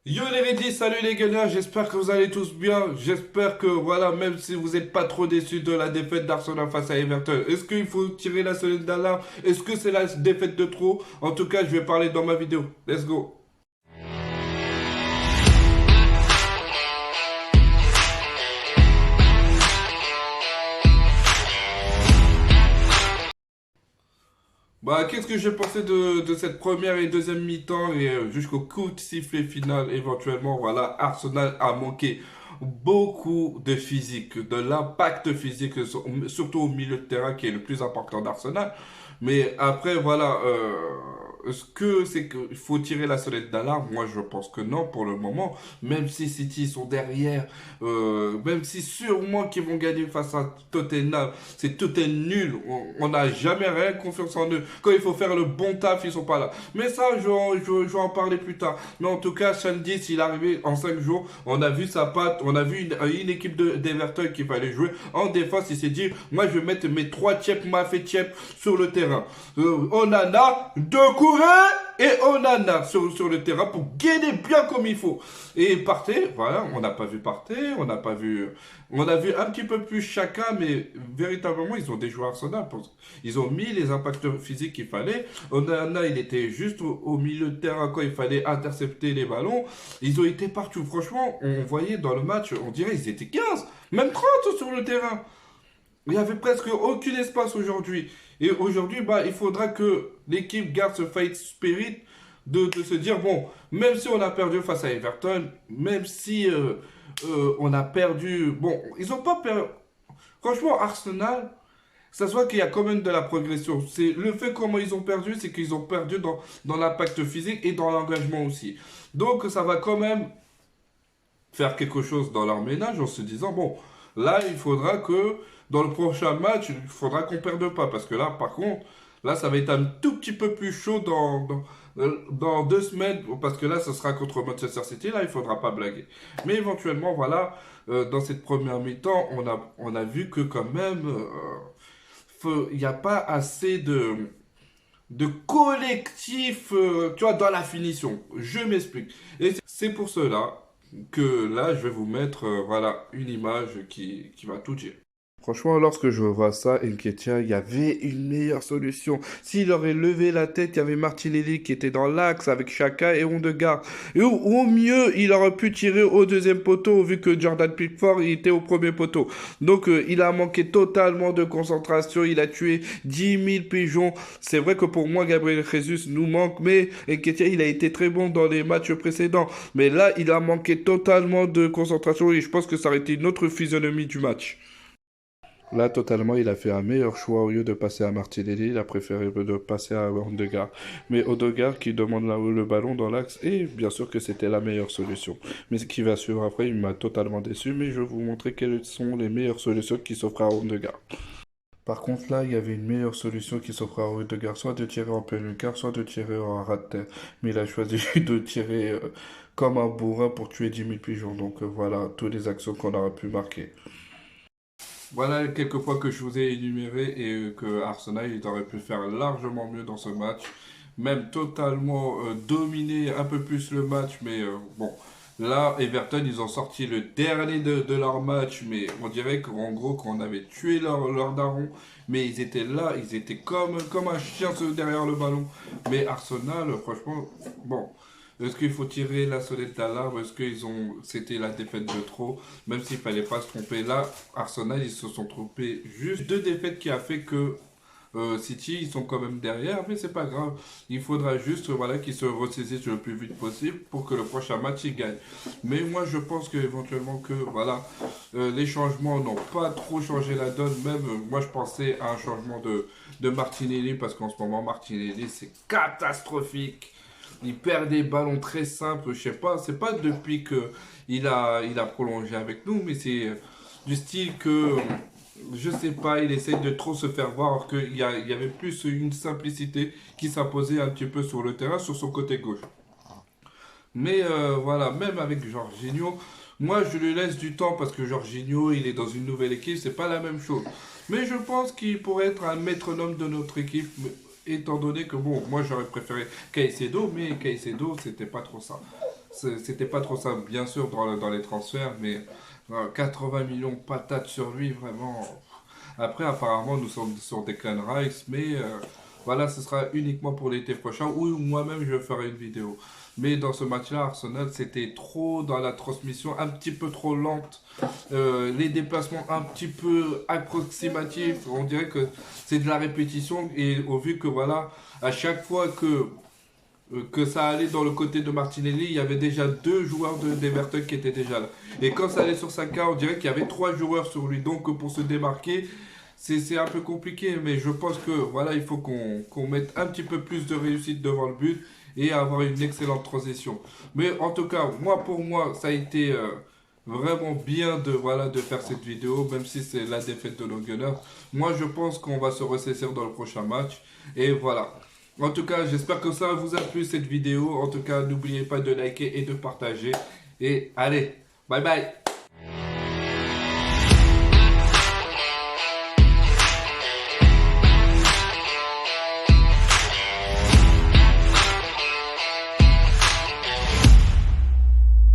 Yo les Redis, salut les gagnants, j'espère que vous allez tous bien. J'espère que voilà, même si vous n'êtes pas trop déçus de la défaite d'Arsenal face à Everton, est-ce qu'il faut tirer la sonnette d'alarme? Est-ce que c'est la défaite de trop? En tout cas, je vais parler dans ma vidéo. Let's go. Bah, qu'est-ce que j'ai pensé de cette première et deuxième mi-temps et jusqu'au coup de sifflet final éventuellement, voilà, Arsenal a manqué beaucoup de physique, de l'impact physique, surtout au milieu de terrain qui est le plus important d'Arsenal. Mais après, voilà, est-ce que c'est qu'il faut tirer la sonnette d'alarme? Moi, je pense que non pour le moment. Même si City sont derrière, même si sûrement qu'ils vont gagner face à Tottenham, c'est tout est nul. On n'a jamais rien confiance en eux. Quand il faut faire le bon taf, ils sont pas là. Mais ça, je vais en parler plus tard. Mais en tout cas, Shandy, s'il est arrivé en 5 jours, on a vu sa patte, on a vu une équipe d'Everton qu'il fallait jouer. En défense, il s'est dit, moi, je vais mettre mes 3 Tchèp, Mafé Tchèp sur le terrain. Onana, Doucouré et Onana sur le terrain pour gagner bien comme il faut. Et Partey, voilà, on n'a pas vu Partey, on n'a pas vu... On a vu un petit peu plus chacun, mais véritablement, ils ont des joueurs Arsenal. Ils ont mis les impacts physiques qu'il fallait. Onana, il était juste au milieu de terrain quand il fallait intercepter les ballons. Ils ont été partout. Franchement, on voyait dans le match, on dirait qu'ils étaient 15, même 30 sur le terrain. Il n'y avait presque aucun espace aujourd'hui. Et aujourd'hui, bah, il faudra que l'équipe garde ce fight spirit de se dire, bon, même si on a perdu face à Everton, même si on a perdu... Bon, ils n'ont pas perdu... Franchement, Arsenal, ça se voit qu'il y a quand même de la progression. C'est le fait comment ils ont perdu, c'est qu'ils ont perdu dans l'impact physique et dans l'engagement aussi. Donc ça va quand même faire quelque chose dans leur ménage en se disant, bon, là, il faudra que dans le prochain match, il faudra qu'on perde pas. Parce que là, par contre, là, ça va être un tout petit peu plus chaud dans 2 semaines. Parce que là, ce sera contre Manchester City. Là, il faudra pas blaguer. Mais éventuellement, voilà, dans cette première mi-temps, on a vu que quand même, il n'y a pas assez de collectif, tu vois, dans la finition. Je m'explique. Et c'est pour cela que là, je vais vous mettre, voilà, une image qui va tout dire. Franchement, lorsque je vois ça, Nketiah, il y avait une meilleure solution. S'il aurait levé la tête, il y avait Martinelli qui était dans l'axe avec Xhaka et Ondegaard. Et au mieux, il aurait pu tirer au deuxième poteau, vu que Jordan Pickford il était au premier poteau. Donc, il a manqué totalement de concentration. Il a tué 10 000 pigeons. C'est vrai que pour moi, Gabriel Jesus nous manque, mais Nketiah, il a été très bon dans les matchs précédents. Mais là, il a manqué totalement de concentration et je pense que ça aurait été une autre physionomie du match. Là, totalement, il a fait un meilleur choix. Au lieu de passer à Martinelli, il a préféré de passer à Odegaard. Mais Odegaard qui demande le ballon dans l'axe, et bien sûr que c'était la meilleure solution. Mais ce qui va suivre après, il m'a totalement déçu, mais je vais vous montrer quelles sont les meilleures solutions qui s'offrent à Odegaard. Par contre, là, il y avait une meilleure solution qui s'offrait à Odegaard, soit de tirer en plein quart, soit de tirer en ras de terre. Mais il a choisi de tirer comme un bourrin pour tuer 10 000 pigeons. Donc voilà, toutes les actions qu'on aurait pu marquer. Voilà quelques points que je vous ai énumérés et que Arsenal il aurait pu faire largement mieux dans ce match. Même totalement dominer un peu plus le match. Mais bon, là, Everton, ils ont sorti le dernier de leur match. Mais on dirait qu'en gros, qu'on avait tué leur daron. Mais ils étaient là, ils étaient comme un chien derrière le ballon. Mais Arsenal, franchement, bon. Est-ce qu'il faut tirer la sonnette d'alarme? Est-ce qu'ils ont, c'était la défaite de trop? Même s'il fallait pas se tromper là, Arsenal, ils se sont trompés. Juste 2 défaites qui a fait que City, ils sont quand même derrière, mais c'est pas grave. Il faudra juste voilà, qu'ils se ressaisissent le plus vite possible pour que le prochain match, ils gagnent. Mais moi, je pense que éventuellement que voilà, les changements n'ont pas trop changé la donne. Même moi, je pensais à un changement de Martinelli parce qu'en ce moment, Martinelli, c'est catastrophique. Il perd des ballons très simples, je sais pas, c'est pas depuis que il a prolongé avec nous, mais c'est du style que, je sais pas, il essaye de trop se faire voir, alors qu'il y avait plus une simplicité qui s'imposait un petit peu sur le terrain, sur son côté gauche. Mais voilà, même avec Jorginho, moi je lui laisse du temps parce que Jorginho, il est dans une nouvelle équipe, c'est pas la même chose. Mais je pense qu'il pourrait être un métronome de notre équipe, étant donné que bon, moi j'aurais préféré Caicedo, mais Caicedo, c'était pas trop ça. C'était pas trop ça, bien sûr, dans les transferts, mais 80 millions patates sur lui, vraiment. Après, apparemment, nous sommes sur Declan Rice, mais voilà, ce sera uniquement pour l'été prochain, où moi-même je ferai une vidéo. Mais dans ce match-là, Arsenal, c'était trop dans la transmission, un petit peu trop lente, les déplacements un petit peu approximatifs. On dirait que c'est de la répétition, et au vu que voilà, à chaque fois que ça allait dans le côté de Martinelli, il y avait déjà deux joueurs d'Everton qui étaient déjà là. Et quand ça allait sur Saka, on dirait qu'il y avait trois joueurs sur lui. Donc pour se démarquer, c'est un peu compliqué. Mais je pense que voilà, il faut qu'on mette un petit peu plus de réussite devant le but et avoir une excellente transition. Mais en tout cas, pour moi, ça a été vraiment bien voilà, de faire cette vidéo, même si c'est la défaite de nos Gunners. Moi, je pense qu'on va se ressaisir dans le prochain match. Et voilà. En tout cas, j'espère que ça vous a plu cette vidéo. En tout cas, n'oubliez pas de liker et de partager. Et allez, bye bye.